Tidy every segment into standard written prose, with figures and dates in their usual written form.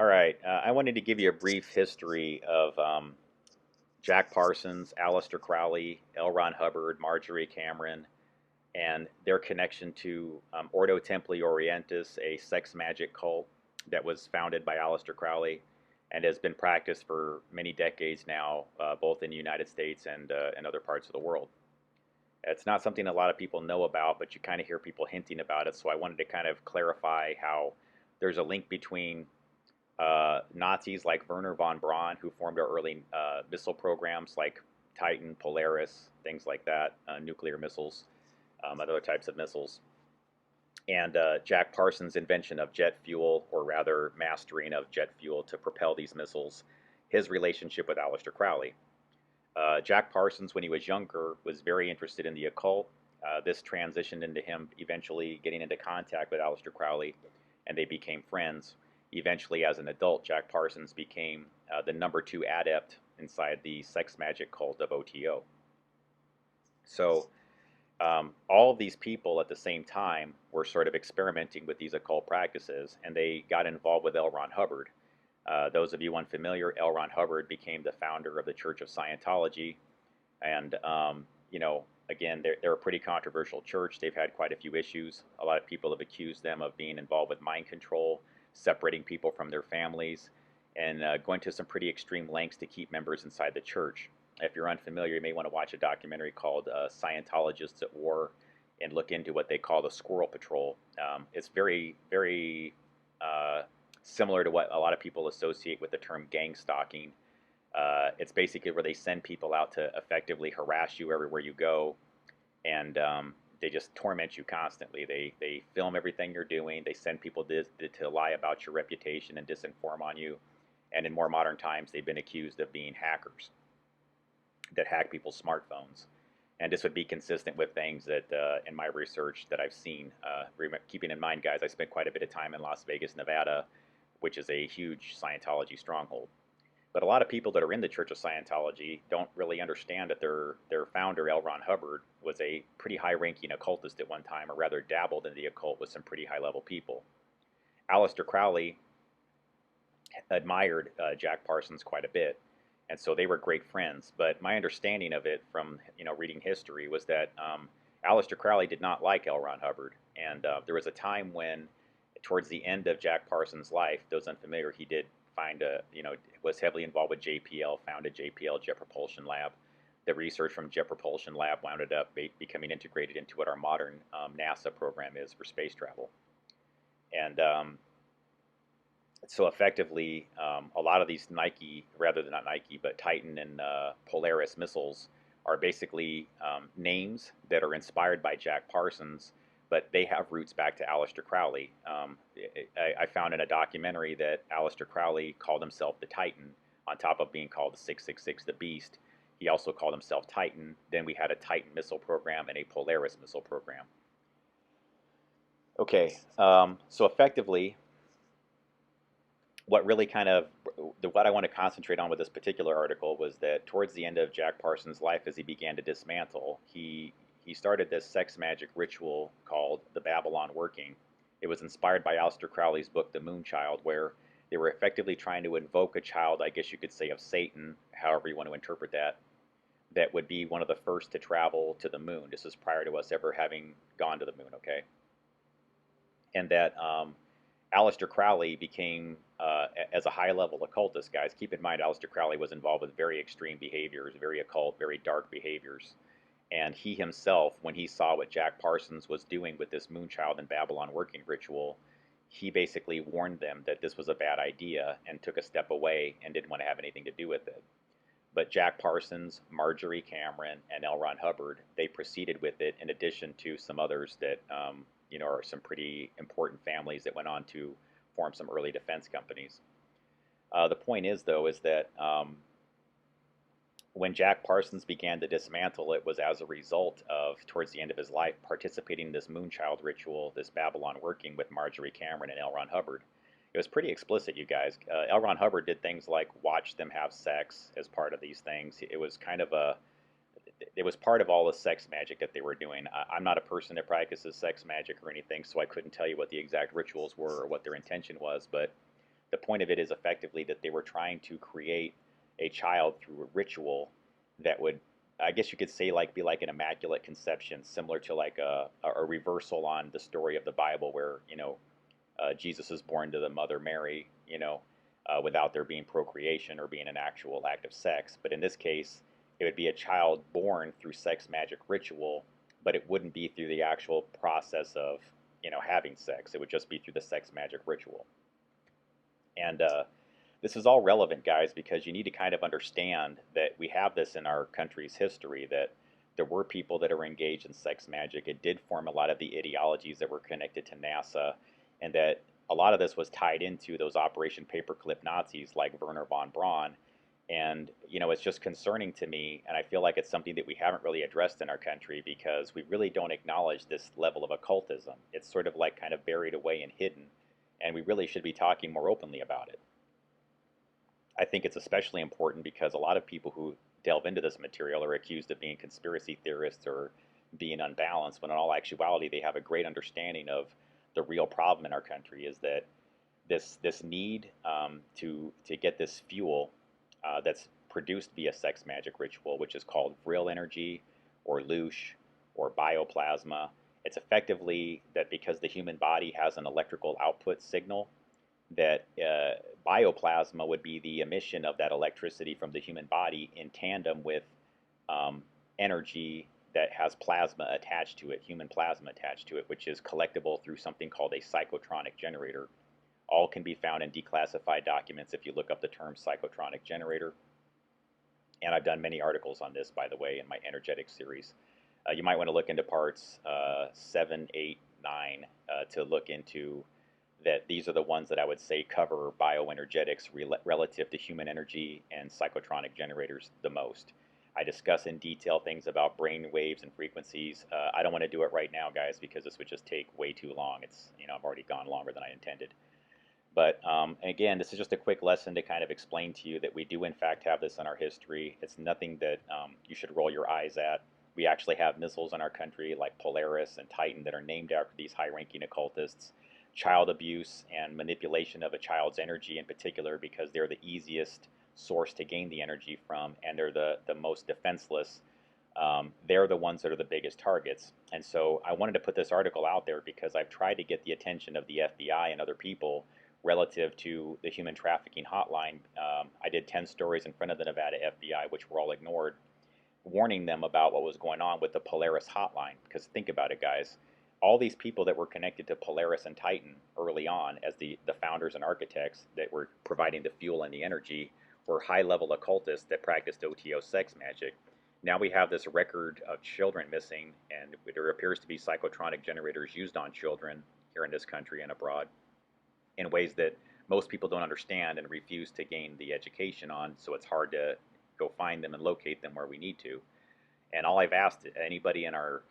All right. I wanted to give you a brief history of Jack Parsons, Aleister Crowley, L. Ron Hubbard, Marjorie Cameron, and their connection to Ordo Templi Orientis, a sex magic cult that was founded by Aleister Crowley and has been practiced for many decades now, both in the United States and in other parts of the world. It's not something a lot of people know about, but you kind of hear people hinting about it. So I wanted to kind of clarify how there's a link between Nazis like Werner von Braun, who formed our early missile programs like Titan, Polaris, things like that, nuclear missiles, other types of missiles, and Jack Parsons' invention of jet fuel, or rather mastering of jet fuel to propel these missiles, his relationship with Aleister Crowley. Jack Parsons, when he was younger, was very interested in the occult. This transitioned into him eventually getting into contact with Aleister Crowley, and they became friends. Eventually, as an adult, Jack Parsons became the #2 adept inside the sex magic cult of OTO. So, all of these people at the same time were sort of experimenting with these occult practices, and they got involved with L. Ron Hubbard. Those of you unfamiliar, L. Ron Hubbard became the founder of the Church of Scientology, and again, they're a pretty controversial church. They've had quite a few issues. A lot of people have accused them of being involved with mind control, separating people from their families, and going to some pretty extreme lengths to keep members inside the church. If you're unfamiliar, you may want to watch a documentary called Scientologists at War and look into what they call the Squirrel Patrol. It's very, very similar to what a lot of people associate with the term gang stalking. It's basically where they send people out to effectively harass you everywhere you go, and they just torment you constantly. They film everything you're doing. They send people to lie about your reputation and disinform on you. And in more modern times, they've been accused of being hackers that hack people's smartphones. And this would be consistent with things that, in my research, that I've seen. Keeping in mind, guys, I spent quite a bit of time in Las Vegas, Nevada, which is a huge Scientology stronghold. But a lot of people that are in the Church of Scientology don't really understand that their founder, L. Ron Hubbard, was a pretty high-ranking occultist at one time, or rather dabbled in the occult with some pretty high-level people. Aleister Crowley admired Jack Parsons quite a bit, and so they were great friends. But my understanding of it from reading history was that Aleister Crowley did not like L. Ron Hubbard, and there was a time when, towards the end of Jack Parsons' life, those unfamiliar, he did find was heavily involved with JPL, founded JPL, Jet Propulsion Lab. The research from Jet Propulsion Lab wound up becoming integrated into what our modern NASA program is for space travel. And so effectively, a lot of these Nike, rather than not Nike, but Titan and Polaris missiles are basically names that are inspired by Jack Parsons, but they have roots back to Aleister Crowley. I found in a documentary that Aleister Crowley called himself the Titan, on top of being called the 666, the Beast. He also called himself Titan. Then we had a Titan missile program and a Polaris missile program. Okay, so effectively, what really what I want to concentrate on with this particular article was that towards the end of Jack Parsons' life, as he began to dismantle, he started this sex magic ritual called the Babylon Working. It was inspired by Aleister Crowley's book, The Moon Child, where they were effectively trying to invoke a child, I guess you could say, of Satan, however you want to interpret that, that would be one of the first to travel to the moon. This is prior to us ever having gone to the moon, okay? And that Aleister Crowley became, as a high-level occultist, guys, keep in mind Aleister Crowley was involved with very extreme behaviors, very occult, very dark behaviors. And he himself, when he saw what Jack Parsons was doing with this Moonchild and Babylon Working ritual, he basically warned them that this was a bad idea and took a step away and didn't want to have anything to do with it. But Jack Parsons, Marjorie Cameron, and L. Ron Hubbard, they proceeded with it, in addition to some others that are some pretty important families that went on to form some early defense companies. The point is, though, is that when Jack Parsons began to dismantle, it was as a result of, towards the end of his life, participating in this Moonchild ritual, this Babylon Working with Marjorie Cameron and L. Ron Hubbard. It was pretty explicit, you guys. L. Ron Hubbard did things like watch them have sex as part of these things. It was it was part of all the sex magic that they were doing. I'm not a person that practices sex magic or anything, so I couldn't tell you what the exact rituals were or what their intention was, but the point of it is effectively that they were trying to create a child through a ritual that would, I guess you could say, like be like an immaculate conception, similar to like a reversal on the story of the Bible where Jesus is born to the mother Mary, without there being procreation or being an actual act of sex. But in this case, it would be a child born through sex magic ritual, but it wouldn't be through the actual process of having sex. It would just be through the sex magic ritual. And this is all relevant, guys, because you need to kind of understand that we have this in our country's history that there were people that are engaged in sex magic. It did form a lot of the ideologies that were connected to NASA, and that a lot of this was tied into those Operation Paperclip Nazis like Werner von Braun. And, it's just concerning to me, and I feel like it's something that we haven't really addressed in our country because we really don't acknowledge this level of occultism. It's sort of like kind of buried away and hidden, and we really should be talking more openly about it. I think it's especially important because a lot of people who delve into this material are accused of being conspiracy theorists or being unbalanced, when in all actuality they have a great understanding of the real problem in our country is that this need to get this fuel that's produced via sex magic ritual, which is called Vril energy or loosh or bioplasma. It's effectively that because the human body has an electrical output signal, that bioplasma would be the emission of that electricity from the human body in tandem with energy that has plasma attached to it, human plasma attached to it, which is collectible through something called a cyclotronic generator. All can be found in declassified documents if you look up the term cyclotronic generator. And I've done many articles on this, by the way, in my energetic series. You might want to look into parts 7, 8, 9 to look into that. These are the ones that I would say cover bioenergetics relative to human energy and cyclotronic generators the most. I discuss in detail things about brain waves and frequencies. I don't want to do it right now, guys, because this would just take way too long. I've already gone longer than I intended. But again, this is just a quick lesson to kind of explain to you that we do in fact have this in our history. It's nothing that you should roll your eyes at. We actually have missiles in our country like Polaris and Titan that are named after these high-ranking occultists. Child abuse and manipulation of a child's energy in particular, because they're the easiest source to gain the energy from, and they're the most defenseless. They're the ones that are the biggest targets. And so I wanted to put this article out there because I've tried to get the attention of the FBI and other people relative to the human trafficking hotline. I did 10 stories in front of the Nevada FBI, which were all ignored, warning them about what was going on with the Polaris hotline. Because think about it, guys. All these people that were connected to Polaris and Titan early on as the founders and architects that were providing the fuel and the energy were high-level occultists that practiced OTO sex magic. Now we have this record of children missing, and there appears to be cyclotronic generators used on children here in this country and abroad in ways that most people don't understand and refuse to gain the education on, so it's hard to go find them and locate them where we need to. And all I've asked anybody in our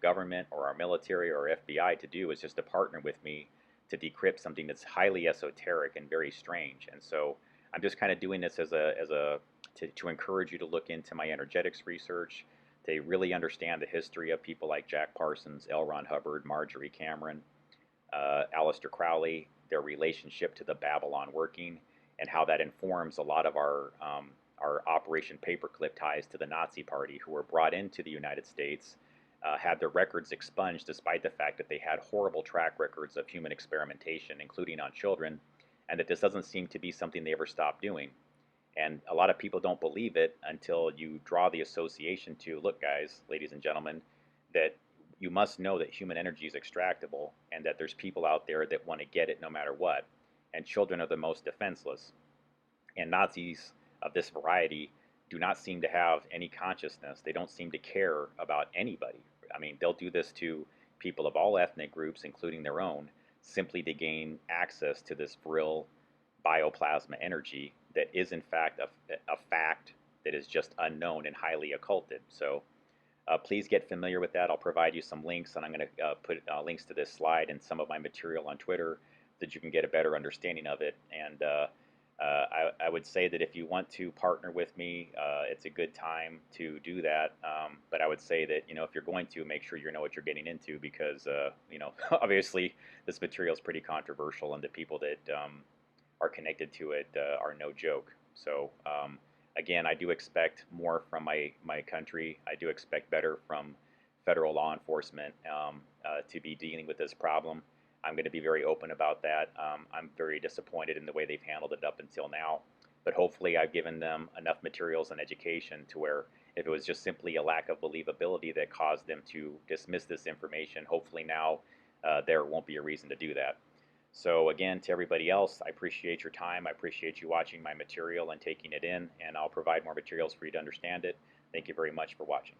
government or our military or FBI to do is just to partner with me to decrypt something that's highly esoteric and very strange. And so I'm just kind of doing this to encourage you to look into my energetics research, to really understand the history of people like Jack Parsons, L. Ron Hubbard, Marjorie Cameron, Aleister Crowley, their relationship to the Babylon working, and how that informs a lot of our Operation Paperclip ties to the Nazi Party, who were brought into the United States, had their records expunged despite the fact that they had horrible track records of human experimentation, including on children, and that this doesn't seem to be something they ever stopped doing. And a lot of people don't believe it until you draw the association to, look, guys, ladies and gentlemen, that you must know that human energy is extractable and that there's people out there that want to get it no matter what. And children are the most defenseless. And Nazis of this variety do not seem to have any consciousness. They don't seem to care about anybody. I mean, they'll do this to people of all ethnic groups, including their own, simply to gain access to this Vril bioplasma energy that is in fact a fact that is just unknown and highly occulted. So please get familiar with that. I'll provide you some links, and I'm going to put links to this slide and some of my material on Twitter so that you can get a better understanding of it. And I would say that if you want to partner with me, it's a good time to do that. But I would say that, if you're going to, make sure you know what you're getting into, because, obviously this material is pretty controversial, and the people that are connected to it are no joke. So again, I do expect more from my country. I do expect better from federal law enforcement to be dealing with this problem. I'm going to be very open about that. I'm very disappointed in the way they've handled it up until now, but hopefully I've given them enough materials and education to where if it was just simply a lack of believability that caused them to dismiss this information, hopefully now there won't be a reason to do that. So again, to everybody else, I appreciate your time. I appreciate you watching my material and taking it in, and I'll provide more materials for you to understand it. Thank you very much for watching.